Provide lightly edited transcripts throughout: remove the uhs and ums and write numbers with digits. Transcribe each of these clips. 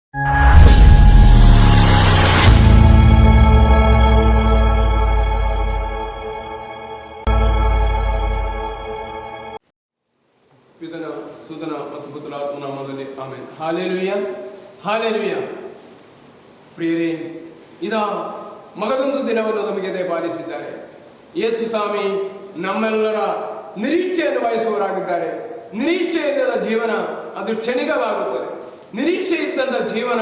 ಪಿತನ ಸುತನ ಮತ್ತು ಪುತ್ರಾತ್ಮನ ನಾಮದಲ್ಲಿ amen. Hallelujah, hallelujah. ಪ್ರಿಯರೇ, ಮಗದೊಂದು ದಿನವನ್ನು ನಮಗೆ ದಯಪಾಲಿಸಿದ್ದಾರೆ. ಯೇಸು ಸ್ವಾಮಿ ನಮ್ಮೆಲ್ಲರ ನಿರೀಕ್ಷೆಯನ್ನು ವಹಿಸುವವರಾಗಿದ್ದಾರೆ. ನಿರೀಕ್ಷೆಯಿಲ್ಲದ ಜೀವನ ಅದು ಕ್ಷಣಿಕವಾಗುತ್ತದೆ. ನಿರೀಕ್ಷೆ ಇದ್ದಂಥ ಜೀವನ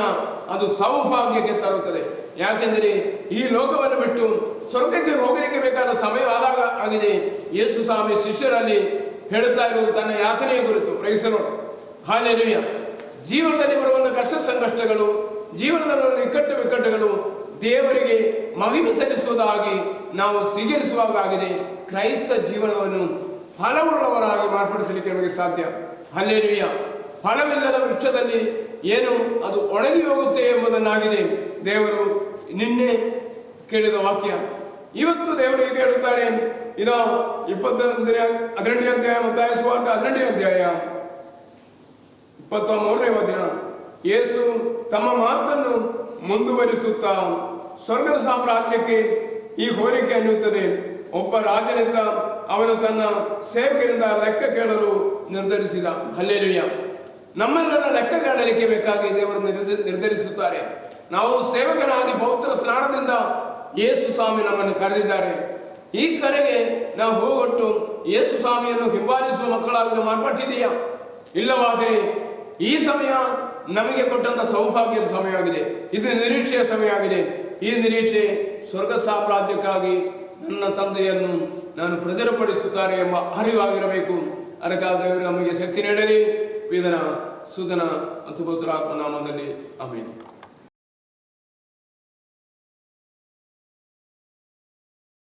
ಅದು ಸೌಭಾಗ್ಯಕ್ಕೆ ತರುತ್ತದೆ. ಯಾಕೆಂದರೆ ಈ ಲೋಕವನ್ನು ಬಿಟ್ಟು ಸ್ವರ್ಗಕ್ಕೆ ಹೋಗಲಿಕ್ಕೆ ಬೇಕಾದ ಸಮಯ ಆದಾಗ ಆಗಿದೆ. ಯೇಸು ಸ್ವಾಮಿ ಶಿಷ್ಯರಲ್ಲಿ ಹೇಳುತ್ತಾ ಇರುವುದು ತನ್ನ ಯಾತನೆಯ ಕುರಿತು. ಪ್ರೈಸಲೋ, ಹಾಲೆಲೂಯ. ಜೀವನದಲ್ಲಿ ಬರುವಂಥ ಕಷ್ಟ ಸಂಕಷ್ಟಗಳು, ಜೀವನದಲ್ಲಿ ಬರುವ ಇಕ್ಕಟ್ಟು ಬಿಕ್ಕಟ್ಟುಗಳು ದೇವರಿಗೆ ಮಹಿಮೆ ಸಲ್ಲಿಸುವುದಾಗಿ ನಾವು ಸ್ವೀಕರಿಸುವಾಗಿದೆ. ಕ್ರೈಸ್ತ ಜೀವನವನ್ನು ಫಲವುಳ್ಳವರಾಗಿ ಮಾರ್ಪಡಿಸಲಿಕ್ಕೆ ನಮಗೆ ಸಾಧ್ಯ. ಹಲ್ಲೆಲೂಯ. ಫಲವಿಲ್ಲದ ವೃಕ್ಷದಲ್ಲಿ ಏನು ಅದು ಒಣಗಿ ಹೋಗುತ್ತೆ ಎಂಬುದನ್ನಾಗಿದೆ ದೇವರು ನಿನ್ನೆ ಕೇಳಿದ ವಾಕ್ಯ. ಇವತ್ತು ದೇವರು ಹೀಗೆ ಹೇಳುತ್ತಾರೆ. 18ನೇ ಅಧ್ಯಾಯ ಮತ್ತಾಯ ಸುವಾರ್ತೆ 18ನೇ ಅಧ್ಯಾಯ 23ನೇ ವಚನ. ಯೇಸು ತಮ್ಮ ಮಾತನ್ನು ಮುಂದುವರಿಸುತ್ತಾ ಸ್ವರ್ಗದ ಸಾಮ್ರಾಜ್ಯಕ್ಕೆ ಈ ಹೋಲಿಕೆ ಅನ್ನುತ್ತದೆ. ಒಬ್ಬ ರಾಜನಿಂದ ಅವನು ತನ್ನ ಸೇವಕರಿಂದ ಲೆಕ್ಕ ಕೇಳಲು ನಿರ್ಧರಿಸಿದ. ಹಲ್ಲೆಲೂಯ. ನಮ್ಮೆಲ್ಲರ ಲೆಕ್ಕ ಕೇಳಲಿಕ್ಕೆ ಬೇಕಾಗಿ ದೇವರು ನಿರ್ಧರಿಸುತ್ತಾರೆ. ನಾವು ಸೇವಕನಾಗಿ ಪವಿತ್ರ ಸ್ನಾನದಿಂದ ಯೇಸು ಸ್ವಾಮಿ ನಮ್ಮನ್ನು ಕರೆದಿದ್ದಾರೆ. ಈ ಕರೆಗೆ ನಾವು ಹೋಗೊಟ್ಟು ಯೇಸು ಸ್ವಾಮಿಯನ್ನು ಹಿಂಬಾಲಿಸುವ ಮಕ್ಕಳಾಗಿ ಮಾರ್ಪಟ್ಟಿದೆಯಾ? ಇಲ್ಲವಾದರೆ ಈ ಸಮಯ ನಮಗೆ ಕೊಟ್ಟಂತ ಸೌಭಾಗ್ಯದ ಸಮಯವಾಗಿದೆ. ಇದು ನಿರೀಕ್ಷೆಯ ಸಮಯವಾಗಿದೆ. ಈ ನಿರೀಕ್ಷೆ ಸ್ವರ್ಗ ಸಾಮ್ರಾಜ್ಯಕ್ಕಾಗಿ ನನ್ನ ತಂದೆಯನ್ನು ನಾನು ಪ್ರಚುರಪಡಿಸುತ್ತಾರೆ ಎಂಬ ಅರಿವಾಗಿರಬೇಕು. ಅದಕ್ಕಾಗಿ ದೇವರು ನಮಗೆ ಶಕ್ತಿ ನೀಡಲಿ. ಪಿತನ ಸುತನ ಮತ್ತು ಪವಿತ್ರಾತ್ಮ ನಾಮದಲ್ಲಿ ಆಮೆನ್.